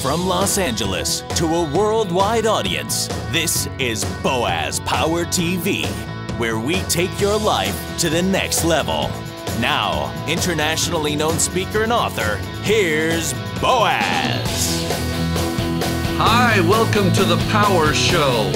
From Los Angeles to a worldwide audience, this is Boaz Power TV, where we take your life to the next level. Now, internationally known speaker and author, here's Boaz. Hi, welcome to the Power Show.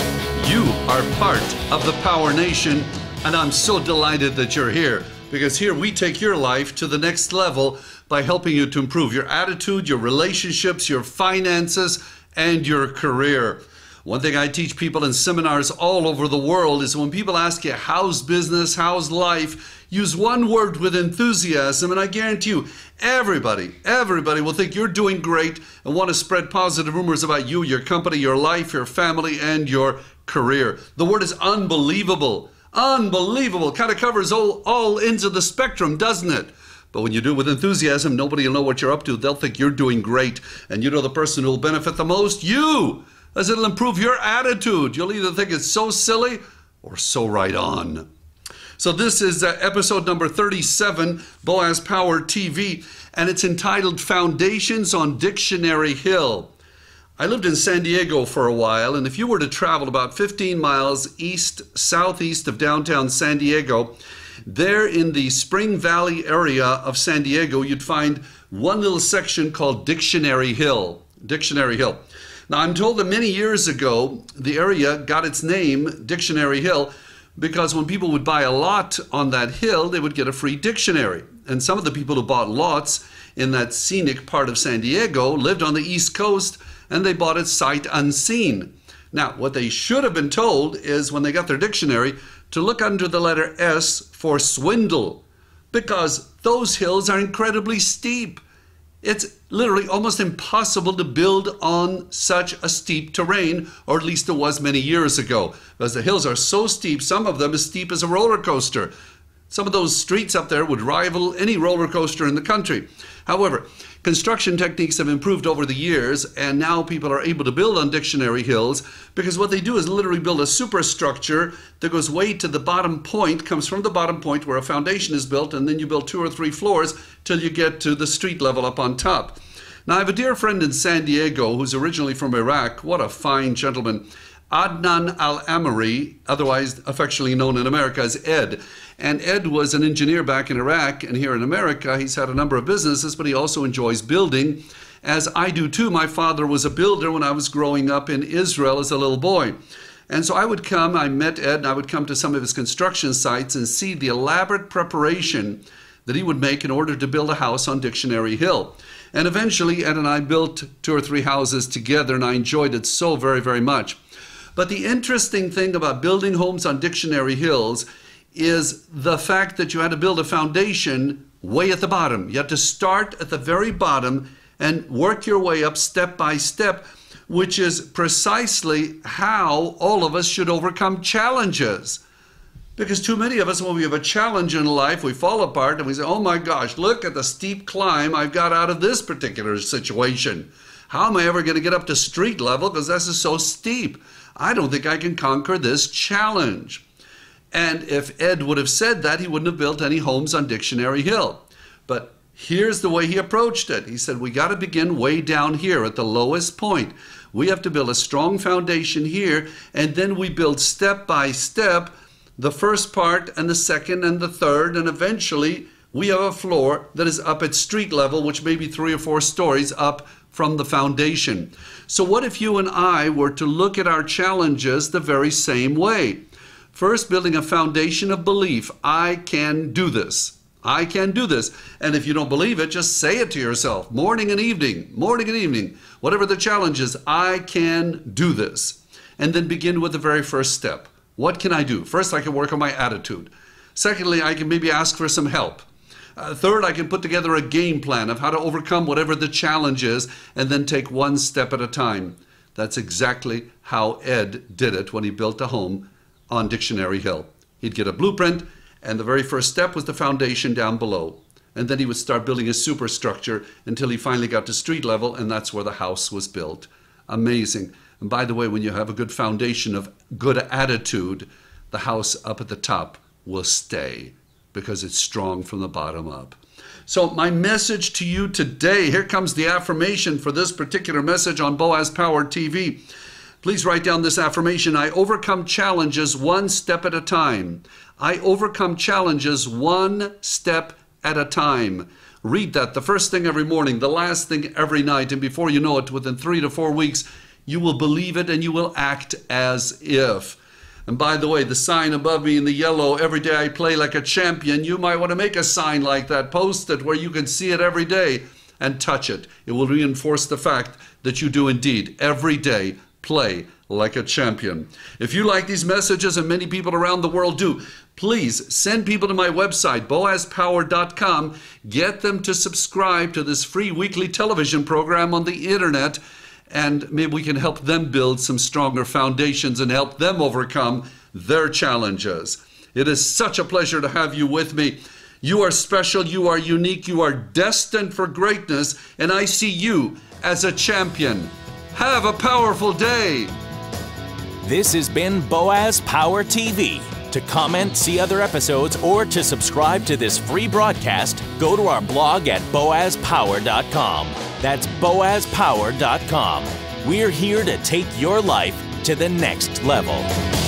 You are part of the Power Nation, and I'm so delighted that you're here, because here we take your life to the next level by helping you to improve your attitude, your relationships, your finances, and your career. One thing I teach people in seminars all over the world is when people ask you, how's business, how's life, use one word with enthusiasm, and I guarantee you, everybody will think you're doing great and want to spread positive rumors about you, your company, your life, your family, and your career. The word is unbelievable. Unbelievable. Kind of covers all ends of the spectrum, doesn't it? But when you do it with enthusiasm, nobody will know what you're up to. They'll think you're doing great. And you know the person who will benefit the most? You! As it'll improve your attitude. You'll either think it's so silly or so right on. So this is episode number 37, Boaz Power TV, and it's entitled Foundations on Dictionary Hill. I lived in San Diego for a while, and if you were to travel about 15 miles southeast of downtown San Diego, there in the Spring Valley area of San Diego, you'd find one little section called Dictionary Hill. Dictionary Hill. Now, I'm told that many years ago, the area got its name, Dictionary Hill, because when people would buy a lot on that hill, they would get a free dictionary. And some of the people who bought lots in that scenic part of San Diego lived on the East Coast, and they bought it sight unseen. Now, what they should have been told is when they got their dictionary to look under the letter S for swindle, because those hills are incredibly steep. It's literally almost impossible to build on such a steep terrain, or at least it was many years ago, because the hills are so steep, some of them as steep as a roller coaster. Some of those streets up there would rival any roller coaster in the country. However, construction techniques have improved over the years, and now people are able to build on Dictionary Hills, because what they do is literally build a superstructure that goes way to the bottom point, comes from the bottom point where a foundation is built, and then you build 2 or 3 floors till you get to the street level up on top. Now, I have a dear friend in San Diego who's originally from Iraq. What a fine gentleman. Adnan Al-Amari, otherwise affectionately known in America as Ed. And Ed was an engineer back in Iraq, and here in America he's had a number of businesses, but he also enjoys building, as I do too. My father was a builder when I was growing up in Israel as a little boy. And so I met Ed, and I would come to some of his construction sites and see the elaborate preparation that he would make in order to build a house on Dictionary Hill. And eventually Ed and I built 2 or 3 houses together, and I enjoyed it so very, very much. But the interesting thing about building homes on Dictionary Hills is the fact that you had to build a foundation way at the bottom. You had to start at the very bottom and work your way up step by step, which is precisely how all of us should overcome challenges. Because too many of us, when we have a challenge in life, we fall apart and we say, oh my gosh, look at the steep climb I've got out of this particular situation. How am I ever going to get up to street level, because this is so steep? I don't think I can conquer this challenge. And if Ed would have said that, he wouldn't have built any homes on Dictionary Hill. But here's the way he approached it. He said, we got to begin way down here at the lowest point. We have to build a strong foundation here, and then we build step by step the first part and the second and the third, and eventually we have a floor that is up at street level, which may be 3 or 4 stories up from the foundation. So what if you and I were to look at our challenges the very same way? First, building a foundation of belief. I can do this. I can do this. And if you don't believe it, just say it to yourself, morning and evening, whatever the challenge is, I can do this. And then begin with the very first step. What can I do? First, I can work on my attitude. Secondly, I can maybe ask for some help. Third, I can put together a game plan of how to overcome whatever the challenge is, and then take one step at a time. That's exactly how Ed did it when he built a home on Dictionary Hill. He'd get a blueprint, and the very first step was the foundation down below. And then he would start building a superstructure until he finally got to street level, and that's where the house was built. Amazing. And by the way, when you have a good foundation of good attitude, the house up at the top will stay, because it's strong from the bottom up. So my message to you today, here comes the affirmation for this particular message on Boaz Power TV. Please write down this affirmation. I overcome challenges one step at a time. I overcome challenges one step at a time. Read that the first thing every morning, the last thing every night, and before you know it, within 3 to 4 weeks, you will believe it and you will act as if. And by the way, the sign above me in the yellow, every day I play like a champion, you might want to make a sign like that, post it where you can see it every day and touch it. It will reinforce the fact that you do indeed every day play like a champion. If you like these messages, and many people around the world do, please send people to my website, boazpower.com. Get them to subscribe to this free weekly television program on the internet, and maybe we can help them build some stronger foundations and help them overcome their challenges. It is such a pleasure to have you with me. You are special, you are unique, you are destined for greatness, and I see you as a champion. Have a powerful day. This has been Boaz Power TV. To comment, see other episodes, or to subscribe to this free broadcast, go to our blog at boazpower.com. That's boazpower.com. We're here to take your life to the next level.